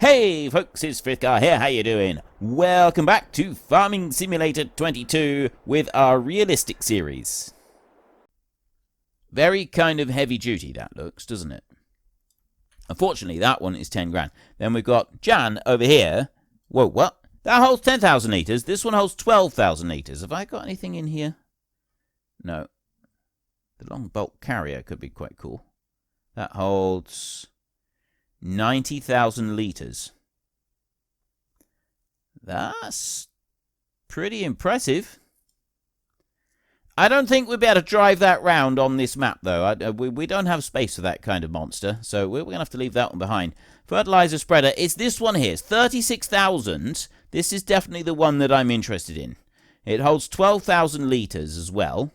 Hey folks, it's Frithgar here, how you doing? Welcome back to Farming Simulator 22 with our realistic series. Very kind of heavy duty that looks, doesn't it? Unfortunately, that one is 10 grand. Then we've got Jan over here. Whoa, what? That holds 10,000 litres. This one holds 12,000 litres. Have I got anything in here? No. The long bulk carrier could be quite cool. That holds 90,000 litres. That's pretty impressive. I don't think we'll be able to drive that round on this map, though. We don't have space for that kind of monster, so we're going to have to leave that one behind. Fertilizer spreader, it's this one here. It's 36,000. This is definitely the one that I'm interested in. It holds 12,000 litres as well.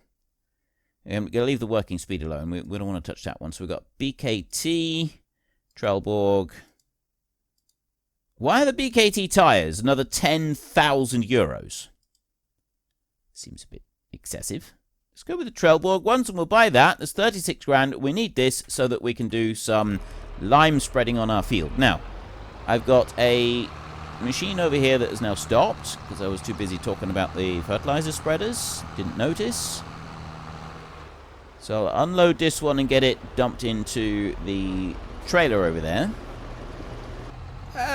I'm going to leave the working speed alone. We don't want to touch that one. So we've got BKT, Trelleborg. Why are the BKT tyres another 10,000 euros? Seems a bit excessive. Let's go with the Trelleborg ones and we'll buy that. There's 36 grand. We need this so that we can do some lime spreading on our field. Now, I've got a machine over here that has now stopped because I was too busy talking about the fertilizer spreaders. Didn't notice. So I'll unload this one and get it dumped into the trailer over there.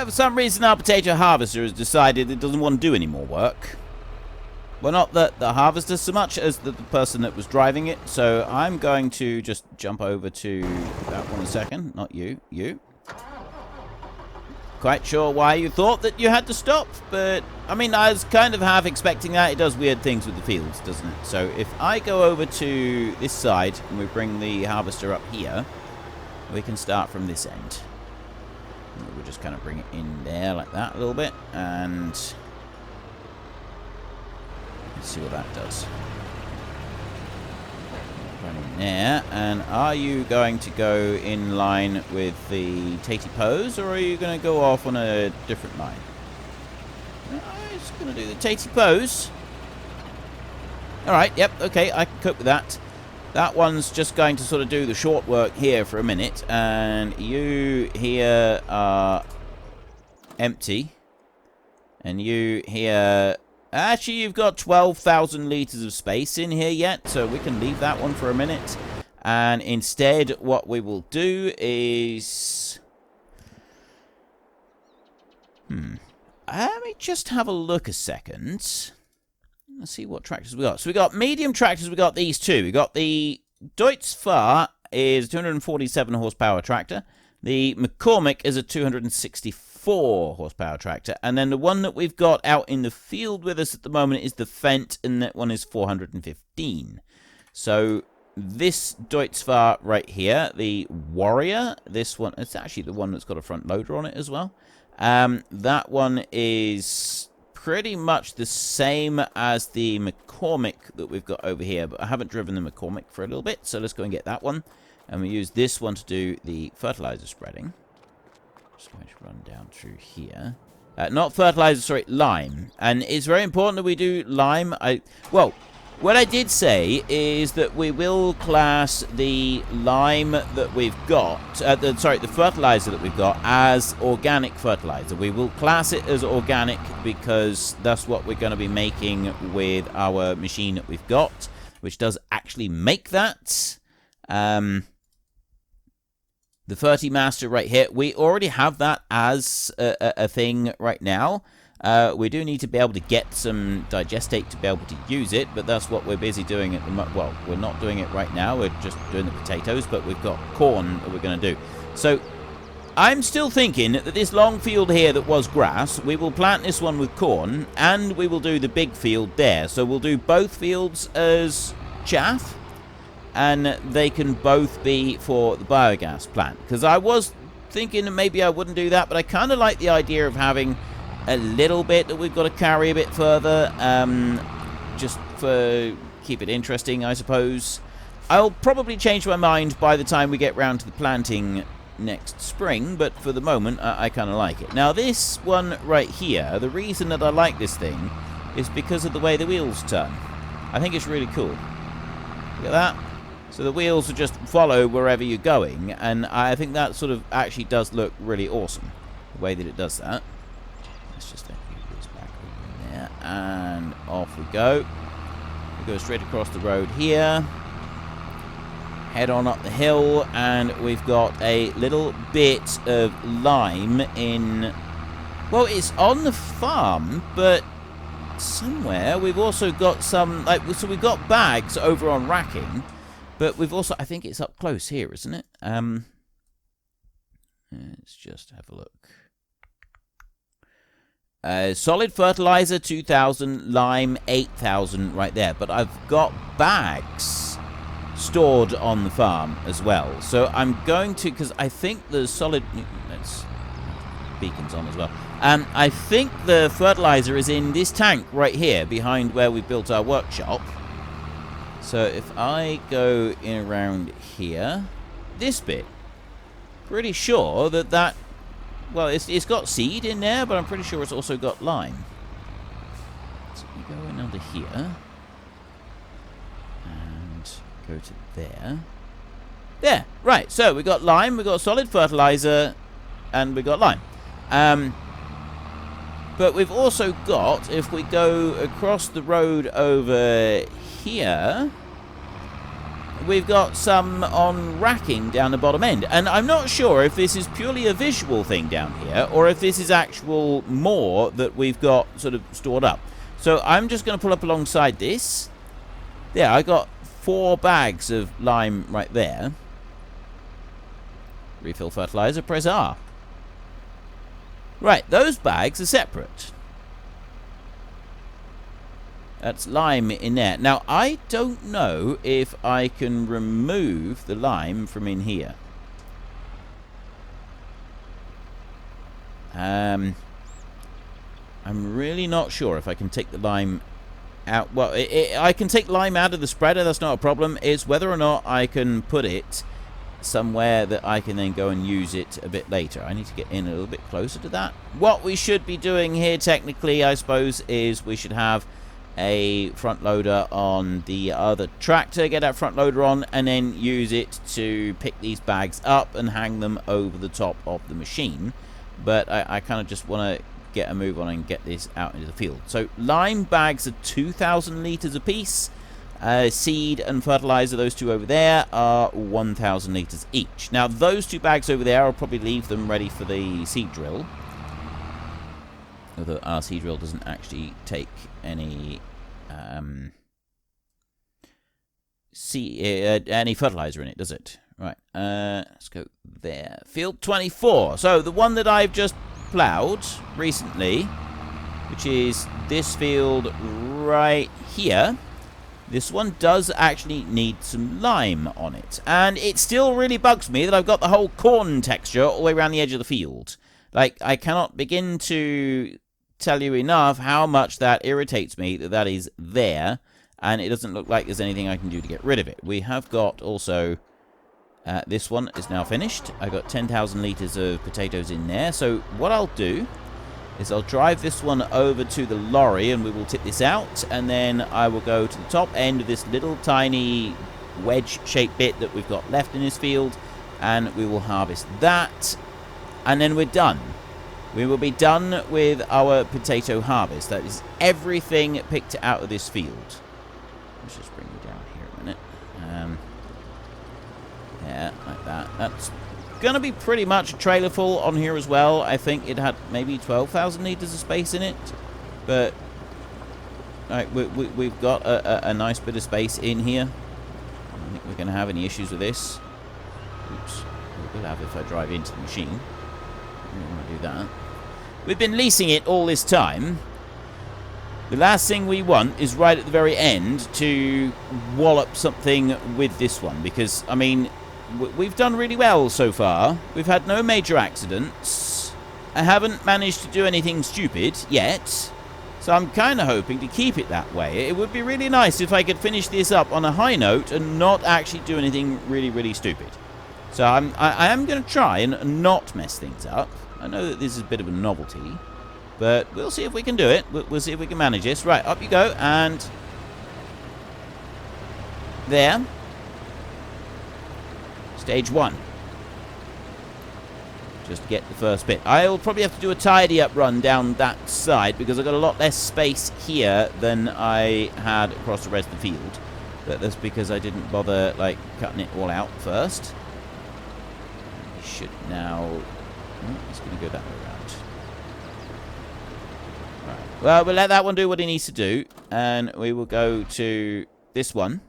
For some reason our potato harvester has decided it doesn't want to do any more work. Well, not the harvester so much as the person that was driving it. So I'm going to just jump over to that one a second. Not you. You. Quite sure why you thought that you had to stop, but I mean, I was kind of half expecting that. It does weird things with the fields, doesn't it? So if I go over to this side and we bring the harvester up here, we can start from this end. We'll just kind of bring it in there like that a little bit, and let's see what that does. Right in there. And are you going to go in line with the Tatey Pose, or are you going to go off on a different line? I'm just going to do the Tatey Pose. Alright, yep, okay, I can cope with that. That one's just going to sort of do the short work here for a minute, and you here are empty, and you here... Actually, you've got 12,000 litres of space in here yet, so we can leave that one for a minute. And instead, what we will do is... Let me just have a look a second. Let's see what tractors we got. So we got medium tractors, we got these two. We got the Deutz-Fahr is a 247 horsepower tractor. The McCormick is a 264 horsepower tractor. And then the one that we've got out in the field with us at the moment is the Fendt, and that one is 415. So this Deutz-Fahr right here, the Warrior, this one, it's actually the one that's got a front loader on it as well. That one is pretty much the same as the McCormick that we've got over here, but I haven't driven the McCormick for a little bit, so let's go and get that one. And we use this one to do the fertilizer spreading. Just going to run down through here. Not fertilizer, sorry, lime. And it's very important that we do lime. Well, what I did say is that we will class the lime that we've got, the fertilizer that we've got, as organic fertilizer. We will class it as organic because that's what we're going to be making with our machine that we've got, which does actually make that. The Fertimaster right here, we already have that as a thing right now. We do need to be able to get some digestate to be able to use it, but that's what we're busy doing at the moment. Well, we're not doing it right now, we're just doing the potatoes, but we've got corn that we're going to do. So, I'm still thinking that this long field here that was grass, we will plant this one with corn, and we will do the big field there. So we'll do both fields as chaff, and they can both be for the biogas plant. Because I was thinking that maybe I wouldn't do that, but I kind of like the idea of having a little bit that we've got to carry a bit further, just for keep it interesting, I suppose. I'll probably change my mind by the time we get round to the planting next spring, but for the moment, I kind of like it. Now, this one right here, the reason that I like this thing is because of the way the wheels turn. I think it's really cool. Look at that. So the wheels will just follow wherever you're going, and I think that sort of actually does look really awesome. the way that it does that. Let's just move this back over there, and off we go. We go straight across the road here, head on up the hill, and we've got a little bit of lime in... Well, it's on the farm, but somewhere we've also got some... so we've got bags over on racking, but we've also... I think it's up close here, isn't it? Let's just have a look. Solid fertilizer 2,000, lime 8,000 right there. But I've got bags stored on the farm as well. So I'm going to, because I think the solid... Let's beacons on as well. I think the fertilizer is in this tank right here behind where we built our workshop. So if I go in around here, this bit, pretty sure that well, it's got seed in there, but I'm pretty sure it's also got lime. So we go in under here and go to there. There, right. So we got lime, we got solid fertilizer, and we got lime. But we've also got, if we go across the road over here, we've got some on racking down the bottom end. And I'm not sure if this is purely a visual thing down here, or if this is actual more that we've got sort of stored up. So I'm just going to pull up alongside this. There, I got 4 bags of lime right there. Refill fertilizer, press R. Right, those bags are separate. That's lime in there. Now, I don't know if I can remove the lime from in here. I'm really not sure if I can take the lime out. Well, I can take lime out of the spreader. That's not a problem. It's whether or not I can put it somewhere that I can then go and use it a bit later. I need to get in a little bit closer to that. What we should be doing here, technically, I suppose, is we should have a front loader on the other tractor, get that front loader on, and then use it to pick these bags up and hang them over the top of the machine. But I kind of just want to get a move on and get this out into the field. So lime bags are 2,000 litres a piece. Seed and fertilizer, those two over there, are 1,000 litres each. Now, those 2 bags over there, I'll probably leave them ready for the seed drill. Although our seed drill doesn't actually take any any fertilizer in it, does it? Right, let's go there. Field 24. So, the one that I've just ploughed recently, which is this field right here, this one does actually need some lime on it. And it still really bugs me that I've got the whole corn texture all the way around the edge of the field. Like, I cannot begin to tell you enough how much that irritates me that that is there. And it doesn't look like there's anything I can do to get rid of it. We have got also... this one is now finished. I got 10,000 litres of potatoes in there. So what I'll do is I'll drive this one over to the lorry and we will tip this out, and then I will go to the top end of this little tiny wedge-shaped bit that we've got left in this field, and we will harvest that, and then we're done. We will be done with our potato harvest. That is everything picked out of this field. Let's just bring you down here a minute. Yeah, like that. That's gonna be pretty much a trailer full on here as well. I think it had maybe 12,000 litres of space in it, but we've got a nice bit of space in here. I don't think we're gonna have any issues with this. Oops, we will have if I drive into the machine. I don't want to do that. We've been leasing it all this time. The last thing we want is right at the very end to wallop something with this one, because I mean, we've done really well so far. We've had no major accidents. I haven't managed to do anything stupid yet. So I'm kind of hoping to keep it that way. It would be really nice if I could finish this up on a high note and not actually do anything really, really stupid. So I am going to try and not mess things up. I know that this is a bit of a novelty, but we'll see if we can do it. We'll see if we can manage this. Right, up you go, and there. Stage 1. Just get the first bit. I'll probably have to do a tidy up run down that side because I've got a lot less space here than I had across the rest of the field. But that's because I didn't bother, like, cutting it all out first. We should now... Oh, it's going to go that way around. Right. Well, we'll let that one do what he needs to do. And we will go to this one.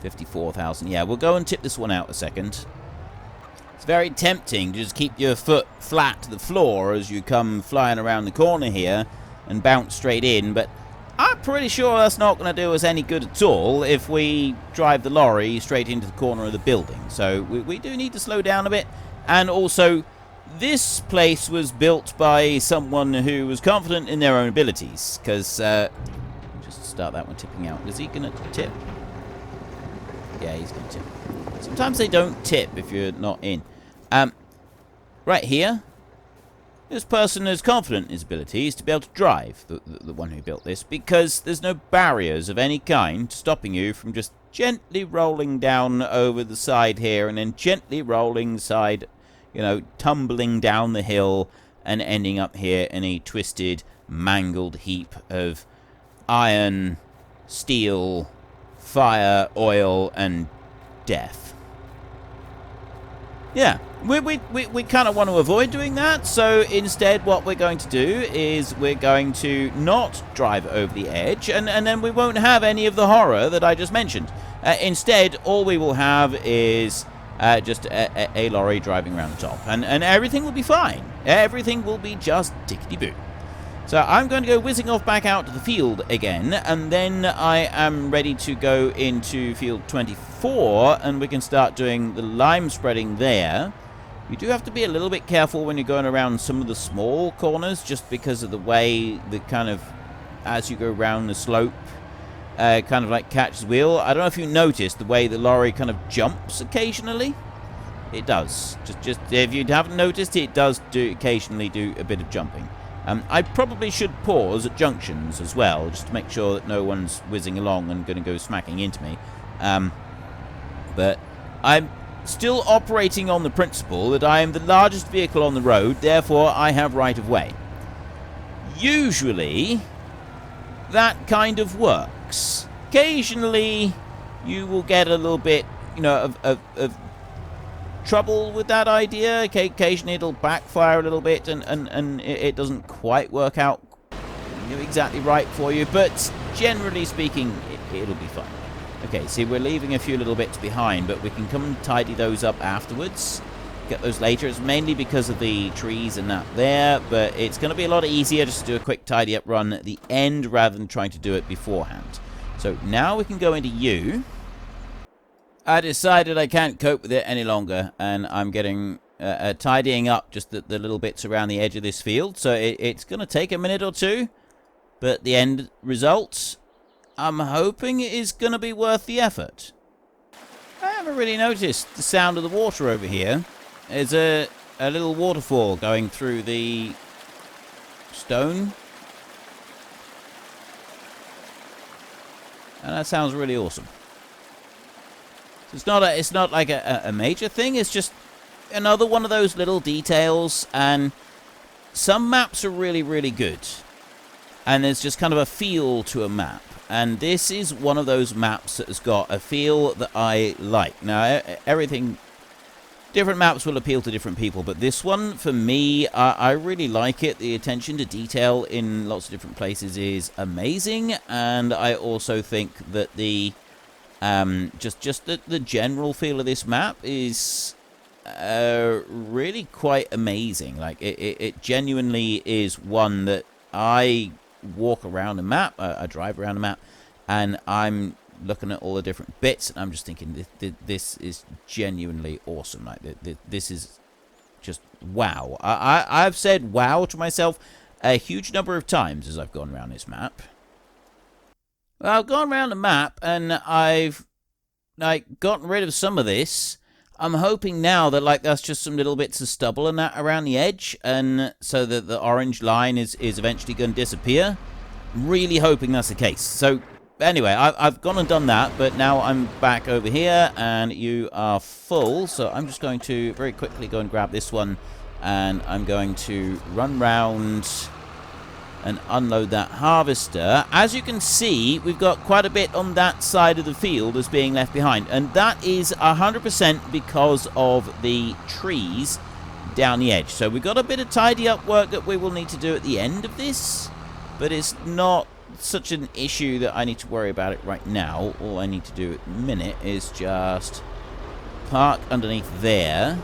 54,000. Yeah, we'll go and tip this one out a second. It's very tempting to just keep your foot flat to the floor as you come flying around the corner here and bounce straight in, but I'm pretty sure that's not going to do us any good at all if we drive the lorry straight into the corner of the building. So we do need to slow down a bit. And also, this place was built by someone who was confident in their own abilities. Because, just start that one tipping out. Is he going to tip? Yeah, he's going to tip. Sometimes they don't tip if you're not in. Right here. This person is confident in his abilities to be able to drive, the one who built this, because there's no barriers of any kind stopping you from just gently rolling down over the side here and then gently rolling side, you know, tumbling down the hill and ending up here in a twisted, mangled heap of iron, steel, fire, oil, and death. Yeah, we kind of want to avoid doing that, so instead what we're going to do is we're going to not drive over the edge, and then we won't have any of the horror that I just mentioned. Instead, all we will have is just a lorry driving around the top, and everything will be fine. Everything will be just tickety-boo. So I'm going to go whizzing off back out to the field again, and then I am ready to go into field 24, and we can start doing the lime spreading there. You do have to be a little bit careful when you're going around some of the small corners, just because of the way the kind of, as you go around the slope, kind of like catches wheel. I don't know if you noticed the way the lorry kind of jumps occasionally. It does. Just if you haven't noticed, it does occasionally do a bit of jumping. I probably should pause at junctions as well, just to make sure that no one's whizzing along and going to go smacking into me. But I'm still operating on the principle that I am the largest vehicle on the road, therefore I have right of way. Usually, that kind of works. Occasionally, you will get a little bit, you know, of trouble with that idea. Occasionally it'll backfire a little bit and it doesn't quite work out, you know, exactly right for you, but generally speaking it'll be fine. Okay, see, we're leaving a few little bits behind, but we can come and tidy those up afterwards, get those later. It's mainly because of the trees and that there, but it's going to be a lot easier just to do a quick tidy up run at the end rather than trying to do it beforehand. So now we can go into U. I decided I can't cope with it any longer, and I'm getting tidying up just the little bits around the edge of this field. So it's going to take a minute or two, but the end result, I'm hoping, is going to be worth the effort. I haven't really noticed the sound of the water over here. There's a little waterfall going through the stone, and that sounds really awesome. It's not like a major thing. It's just another one of those little details. And some maps are really, really good. And there's just kind of a feel to a map. And this is one of those maps that has got a feel that I like. Now, different maps will appeal to different people. But this one, for me, I really like it. The attention to detail in lots of different places is amazing. And I also think that the general feel of this map is really quite amazing. Like it genuinely is one that I walk around a map, I drive around a map, and I'm looking at all the different bits, and I'm just thinking this is genuinely awesome. Like this is just wow. I've said wow to myself a huge number of times as I've gone around this map. Well, I've gone around the map and I've gotten rid of some of this. I'm hoping now that that's just some little bits of stubble and that around the edge, and so that the orange line is eventually going to disappear. I'm really hoping that's the case. So anyway, I've gone and done that, but now I'm back over here, and you are full. So I'm just going to very quickly go and grab this one, and I'm going to run round and unload that harvester. As you can see, we've got quite a bit on that side of the field that's being left behind, and that is 100% because of the trees down the edge. So we've got a bit of tidy up work that we will need to do at the end of this, but it's not such an issue that I need to worry about it right now. All I need to do at the minute is just park underneath there,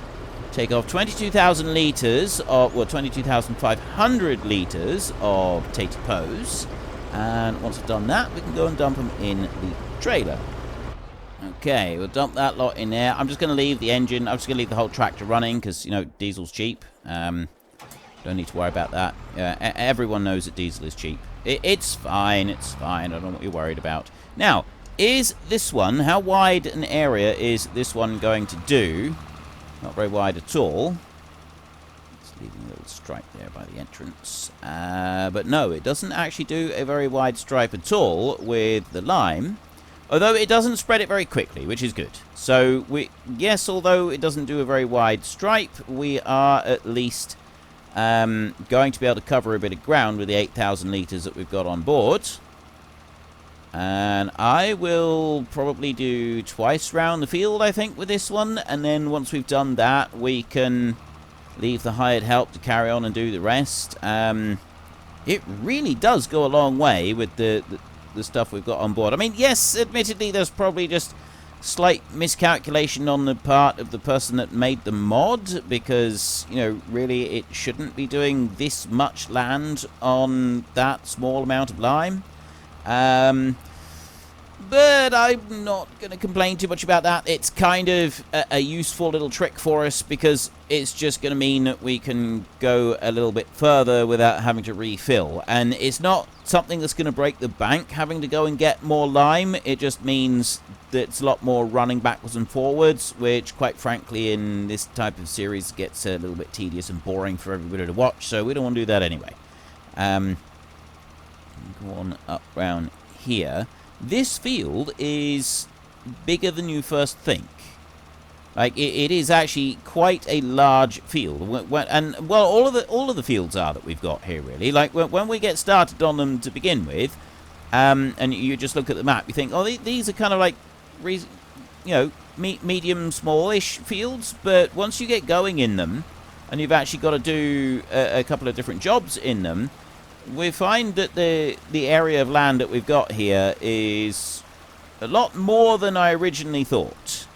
take off 22,000 litres of, well, 22,500 litres of potato pose, and once I've done that, we can go and dump them in the trailer. Okay, we'll dump that lot in there. I'm just going to leave the engine, I'm just going to leave the whole tractor running, because, you know, diesel's cheap. Don't need to worry about that. Everyone knows that diesel is cheap. It's fine, it's fine. I don't know what you're worried about. Now, is this one, how wide an area is this one going to do? Not very wide at all. It's leaving a little stripe there by the entrance. But no, it doesn't actually do a very wide stripe at all with the lime. Although it doesn't spread it very quickly, which is good. So, yes, although it doesn't do a very wide stripe, we are at least going to be able to cover a bit of ground with the 8,000 litres that we've got on board. And I will probably do twice round the field, I think, with this one. And then once we've done that, we can leave the hired help to carry on and do the rest. It really does go a long way with the stuff we've got on board. I mean, yes, admittedly, there's probably just slight miscalculation on the part of the person that made the mod, because, you know, really it shouldn't be doing this much land on that small amount of lime. But I'm not going to complain too much about that. It's kind of a useful little trick for us, because it's just going to mean that we can go a little bit further without having to refill. And it's not something that's going to break the bank having to go and get more lime. It just means that it's a lot more running backwards and forwards, which, quite frankly, in this type of series gets a little bit tedious and boring for everybody to watch. So we don't want to do that anyway. Go on up round here. This field is bigger than you first think. Like, it is actually quite a large field. And, well, all of the fields are that we've got here, really. Like, when we get started on them to begin with, and you just look at the map, you think, oh, these are kind of like, you know, medium, smallish fields. But once you get going in them, and you've actually got to do a couple of different jobs in them, we find that the area of land that we've got here is a lot more than I originally thought.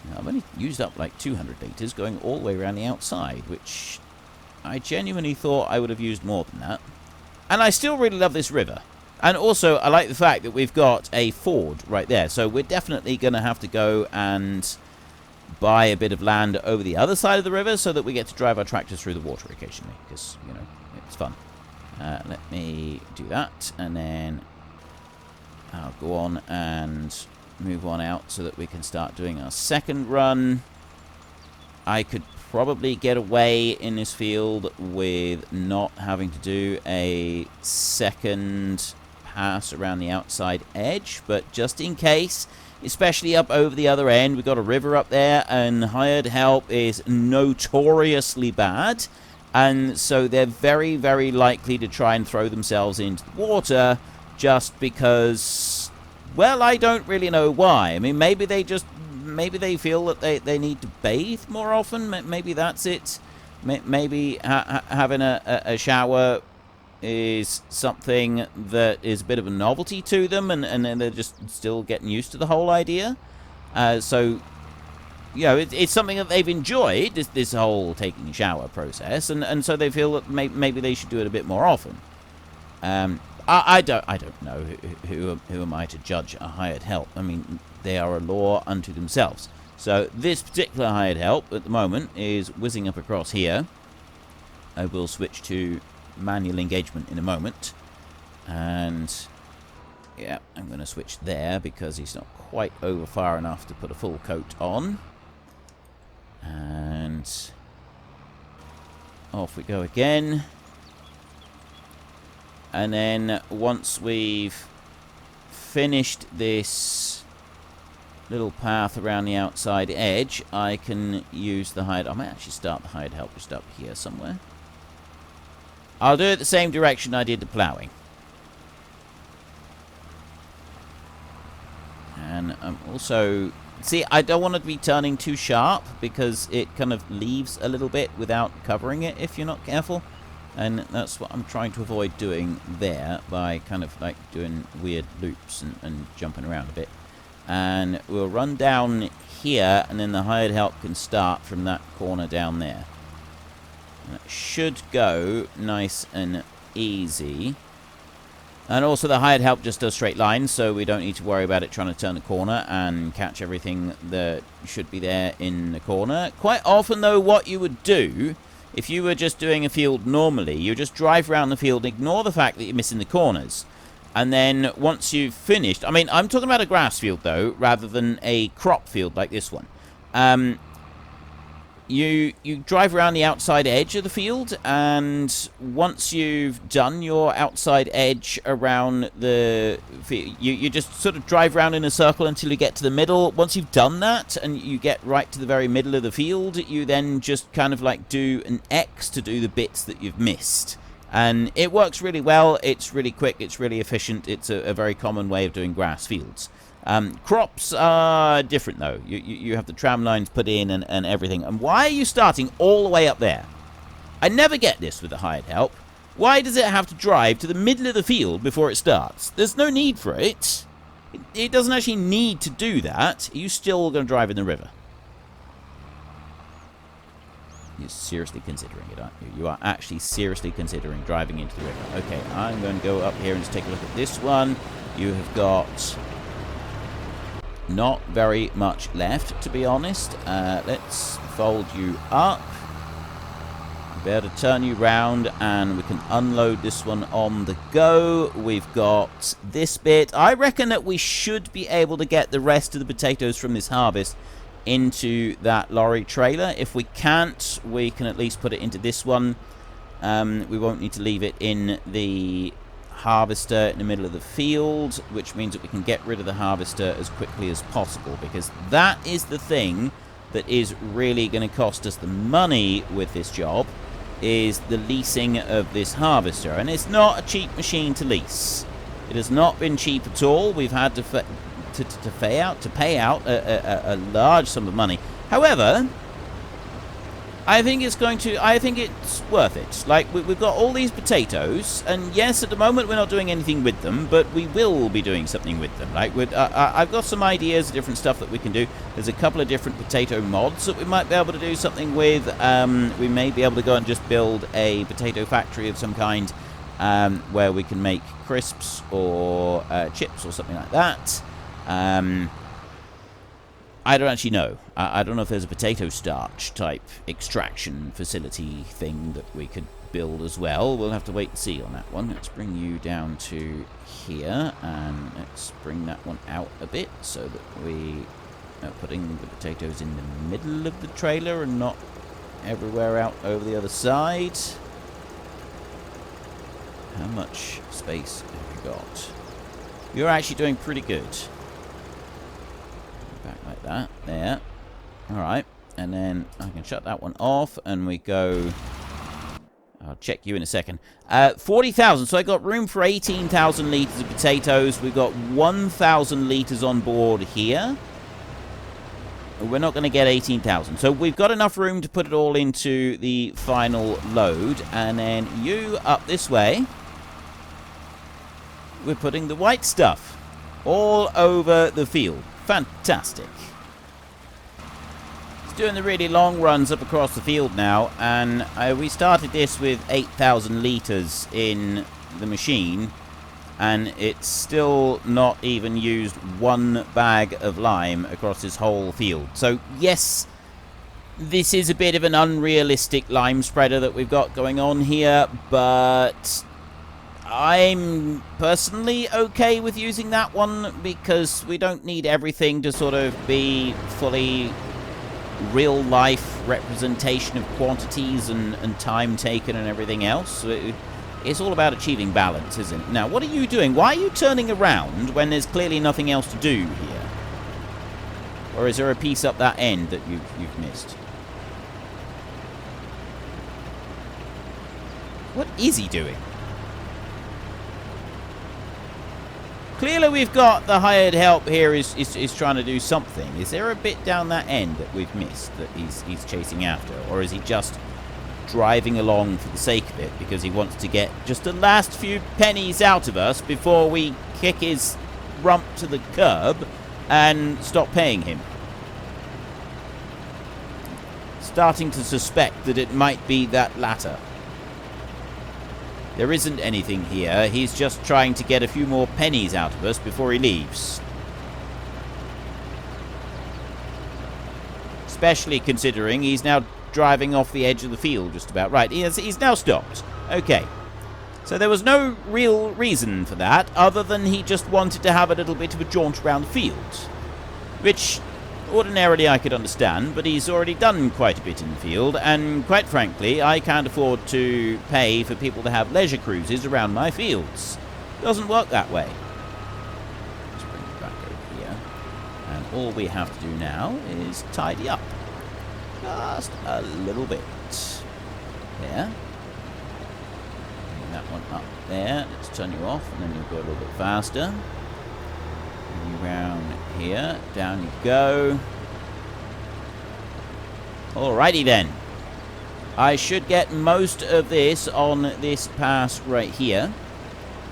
Now, I've only used up like 200 litres going all the way around the outside, which I genuinely thought I would have used more than that. And I still really love this river. And also, I like the fact that we've got a ford right there. So we're definitely going to have to go and buy a bit of land over the other side of the river so that we get to drive our tractors through the water occasionally, because, you know, it's fun. Let me do that, and then I'll go on and move on out so that we can start doing our second run. I could probably get away in this field with not having to do a second pass around the outside edge, but just in case, especially up over the other end, we've got a river up there, and hired help is notoriously bad. And so they're very, very likely to try and throw themselves into the water just because, well, I don't really know why. I mean, maybe they feel that they need to bathe more often. Maybe that's it. Maybe having a shower is something that is a bit of a novelty to them, and they're just still getting used to the whole idea. So, you know, it's something that they've enjoyed, this whole taking a shower process, and so they feel that maybe they should do it a bit more often. I don't know who am I to judge a hired help. I mean, they are a law unto themselves. So this particular hired help at the moment is whizzing up across here. I will switch to manual engagement in a moment, and yeah, I'm going to switch there because he's not quite over far enough to put a full coat on. And off we go again. And then once we've finished this little path around the outside edge, I can use the hired... I might actually start the hired help just up here somewhere. I'll do it the same direction I did the ploughing. And I'm also... See, I don't want it to be turning too sharp because it kind of leaves a little bit without covering it if you're not careful. And that's what I'm trying to avoid doing there by kind of like doing weird loops and jumping around a bit. And we'll run down here, and then the hired help can start from that corner down there. And it should go nice and easy. And also the hired help just does straight lines, so we don't need to worry about it trying to turn the corner and catch everything that should be there in the corner. Quite often, though, what you would do, if you were just doing a field normally, you just drive around the field, ignore the fact that you're missing the corners. And then once you've finished... I mean, I'm talking about a grass field, though, rather than a crop field like this one. You drive around the outside edge of the field, and once you've done your outside edge around the field, you just sort of drive around in a circle until you get to the middle. Once you've done that, and you get right to the very middle of the field, you then just kind of like do an X to do the bits that you've missed. And it works really well, it's really quick, it's really efficient, it's a very common way of doing grass fields. Crops are different, though. You have the tram lines put in and everything. And why are you starting all the way up there? I never get this with the hired help. Why does it have to drive to the middle of the field before it starts? There's no need for it. It doesn't actually need to do that. Are you still going to drive in the river? You're seriously considering it, aren't you? You are actually seriously considering driving into the river. Okay, I'm going to go up here and just take a look at this one. You have got not very much left, to be honest. Let's fold you up. Be able to turn you round, and we can unload this one on the go. We've got this bit. I reckon that we should be able to get the rest of the potatoes from this harvest into that lorry trailer. If we can't, we can at least put it into this one. We won't need to leave it in the harvester in the middle of the field, which means that we can get rid of the harvester as quickly as possible, because that is the thing that is really going to cost us the money with this job, is the leasing of this harvester. And it's not a cheap machine to lease. It has not been cheap at all. We've had to pay out a large sum of money. However, I think it's worth it. Like, we've got all these potatoes, and yes, at the moment we're not doing anything with them, but we will be doing something with them. Like, I've got some ideas of different stuff that we can do. There's a couple of different potato mods that we might be able to do something with. We may be able to go and just build a potato factory of some kind, where we can make crisps or chips or something like that. I don't actually know. I don't know if there's a potato starch type extraction facility thing that we could build as well. We'll have to wait and see on that one. Let's bring you down to here, and let's bring that one out a bit so that we are putting the potatoes in the middle of the trailer and not everywhere out over the other side. How much space have you got? You're actually doing pretty good. Back like that. There. Alright. And then I can shut that one off, and we go... I'll check you in a second. 40,000. So I got room for 18,000 litres of potatoes. We've got 1,000 litres on board here. We're not going to get 18,000. So we've got enough room to put it all into the final load. And then you up this way. We're putting the white stuff all over the field. Fantastic. It's doing the really long runs up across the field now, and we started this with 8,000 litres in the machine, and it's still not even used one bag of lime across this whole field. So yes, this is a bit of an unrealistic lime spreader that we've got going on here, but I'm personally okay with using that one because we don't need everything to sort of be fully real-life representation of quantities and time taken and everything else. It's all about achieving balance, isn't it? Now, what are you doing? Why are you turning around when there's clearly nothing else to do here? Or is there a piece up that end that you've missed? What is he doing? Clearly we've got the hired help here is trying to do something. Is there a bit down that end that we've missed that he's chasing after? Or is he just driving along for the sake of it because he wants to get just the last few pennies out of us before we kick his rump to the curb and stop paying him? Starting to suspect that it might be that latter. There isn't anything here. He's just trying to get a few more pennies out of us before he leaves. Especially considering he's now driving off the edge of the field just about. Right, he's now stopped. Okay. So there was no real reason for that, other than he just wanted to have a little bit of a jaunt around the field. Which ordinarily I could understand, but he's already done quite a bit in the field, and quite frankly, I can't afford to pay for people to have leisure cruises around my fields. Doesn't work that way. Let's bring it back over here. And all we have to do now is tidy up. Just a little bit. There. Bring that one up there. Let's turn you off, and then you'll go a little bit faster. Around here, down you go. Alrighty then. I should get most of this on this pass right here.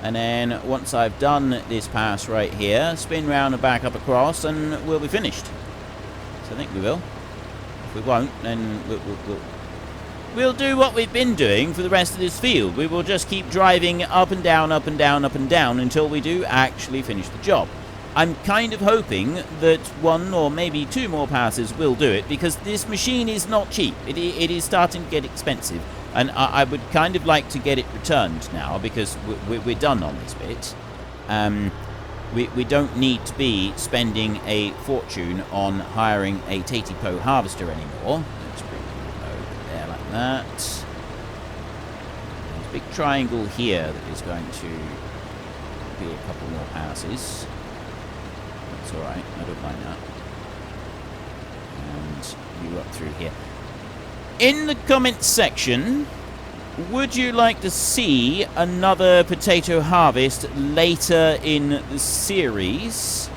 And then once I've done this pass right here, spin round and back up across and we'll be finished. So I think we will. If we won't, then we'll do what we've been doing for the rest of this field. We will just keep driving up and down, up and down, up and down until we do actually finish the job. I'm kind of hoping that one or maybe two more passes will do it, because this machine is not cheap. It is starting to get expensive, and I would kind of like to get it returned now, because we're done on this bit. We don't need to be spending a fortune on hiring a Tatipo harvester anymore. Let's bring it over there like that. There's a big triangle here that is going to be a couple more passes. That's alright, I don't mind that. And you up through here. In the comments section, would you like to see another potato harvest later in the series?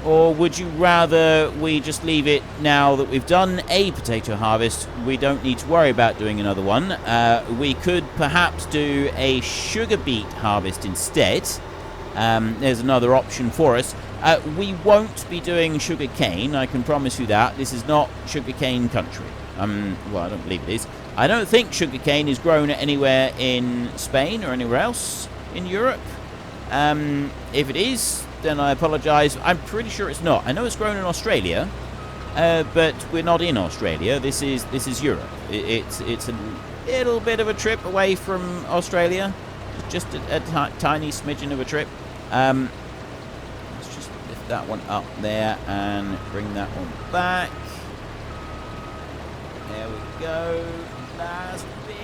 Or would you rather we just leave it now that we've done a potato harvest? We don't need to worry about doing another one. We could perhaps do a sugar beet harvest instead. There's another option for us. We won't be doing sugar cane, I can promise you that. This is not sugar cane country. Well, I don't believe it is. I don't think sugar cane is grown anywhere in Spain or anywhere else in Europe. If it is, then I apologise. I'm pretty sure it's not. I know it's grown in Australia, but we're not in Australia. This is Europe. It's a little bit of a trip away from Australia. Just a tiny smidgen of a trip. Let's just lift that one up there and bring that one back. There we go. Last bit.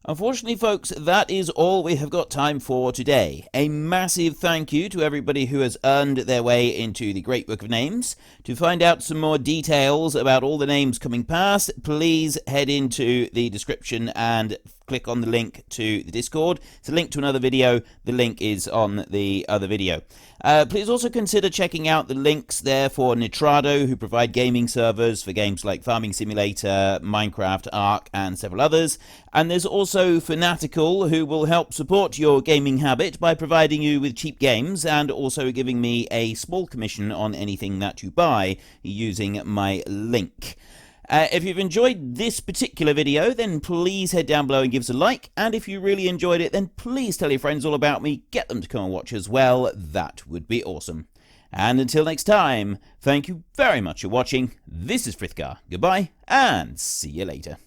Unfortunately, folks, that is all we have got time for today. A massive thank you to everybody who has earned their way into the Great Book of Names. To find out some more details about all the names coming past, please head into the description and click on the link to the Discord. It's a link to another video. The link is on the other video. Please also consider checking out the links there for Nitrado, who provide gaming servers for games like Farming Simulator, Minecraft, Ark, and several others. And there's also Fanatical, who will help support your gaming habit by providing you with cheap games and also giving me a small commission on anything that you buy using my link. If you've enjoyed this particular video, then please head down below and give us a like. And if you really enjoyed it, then please tell your friends all about me. Get them to come and watch as well. That would be awesome. And until next time, thank you very much for watching. This is Frithgar. Goodbye, and see you later.